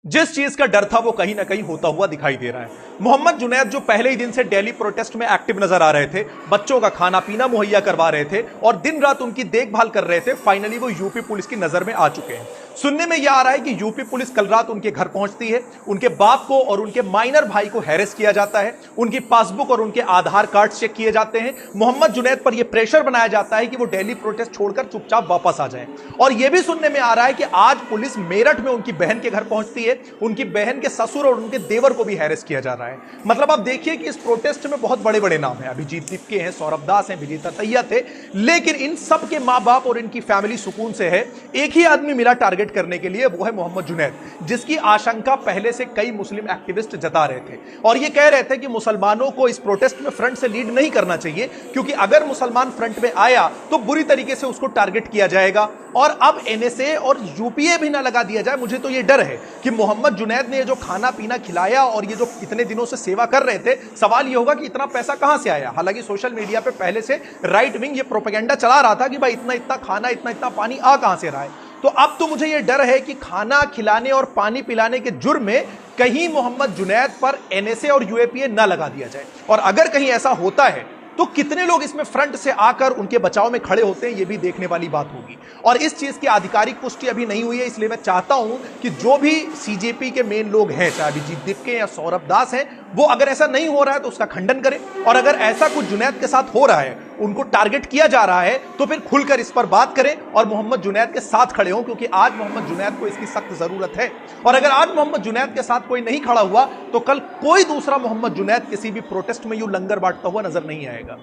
जिस चीज का डर था वो कहीं ना कहीं होता हुआ दिखाई दे रहा है। मोहम्मद जुनैद जो पहले ही दिन से दिल्ली प्रोटेस्ट में एक्टिव नजर आ रहे थे, बच्चों का खाना पीना मुहैया करवा रहे थे और दिन रात उनकी देखभाल कर रहे थे, फाइनली वो यूपी पुलिस की नजर में आ चुके हैं। सुनने में यह आ रहा है कि यूपी पुलिस कल रात उनके घर पहुंचती है, उनके बाप को और उनके माइनर भाई को हैरेस किया जाता है, उनकी पासबुक और उनके आधार कार्ड चेक किए जाते हैं। मोहम्मद जुनैद पर यह प्रेशर बनाया जाता है कि वो दिल्ली प्रोटेस्ट छोड़कर चुपचाप वापस आ जाए। और यह भी सुनने में आ रहा है कि आज पुलिस मेरठ में उनकी बहन के घर पहुंचती है, उनकी बहन के ससुर और उनके देवर को भी हैरेस किया जा रहा है। मतलब आप देखिए कि इस प्रोटेस्ट में बहुत बड़े बड़े नाम हैं, अभिजीत दीपके हैं, सौरभ दास हैं, विजेता तैयत थे, लेकिन इन सब के मां बाप और इनकी फैमिली सुकून से है। एक ही आदमी मिला टारगेट करने के लिए, वो है मोहम्मद जुनैद, जिसकी आशंका पहले से कई मुस्लिम एक्टिविस्ट जता रहे थे और ये कह रहे थे कि मुसलमानों को इस प्रोटेस्ट में फ्रंट से लीड नहीं करना चाहिए, क्योंकि अगर मुसलमान फ्रंट में आया तो बुरी तरीके से उसको टारगेट किया जाएगा और अब एनएसए और यूपीए भी ना लगा दिया जाए। मुझे तो ये डर है कि मोहम्मद जुनैद ने जो खाना पीना खिलाया और ये जो इतने दिनों से सेवा कर रहे थे, सवाल ये होगा कि इतना पैसा कहां से आया। हालांकि सोशल मीडिया पे पहले से राइट विंग ये प्रोपेगेंडा चला रहा था कि भाई इतना इतना खाना इतना इतना पानी आ कहां से रहा है। तो अब तो मुझे यह डर है कि खाना खिलाने और पानी पिलाने के जुर्म में कहीं मोहम्मद जुनैद पर एनएसए और यूएपीए न लगा दिया जाए, और अगर कहीं ऐसा होता है तो कितने लोग इसमें फ्रंट से आकर उनके बचाव में खड़े होते हैं, यह भी देखने वाली बात होगी। और इस चीज की आधिकारिक पुष्टि अभी नहीं हुई है, इसलिए मैं चाहता हूं कि जो भी सीजेपी के मेन लोग हैं, चाहे अभिजीत दीपके या सौरभ दास हैं, वो अगर ऐसा नहीं हो रहा है तो उसका खंडन करें, और अगर ऐसा कुछ जुनैद के साथ हो रहा है, उनको टारगेट किया जा रहा है, तो फिर खुलकर इस पर बात करें और मोहम्मद जुनैद के साथ खड़े हों, क्योंकि आज मोहम्मद जुनैद को इसकी सख्त जरूरत है। और अगर आज मोहम्मद जुनैद के साथ कोई नहीं खड़ा हुआ तो कल कोई दूसरा मोहम्मद जुनैद किसी भी प्रोटेस्ट में यूं लंगर बांटता हुआ नजर नहीं आएगा।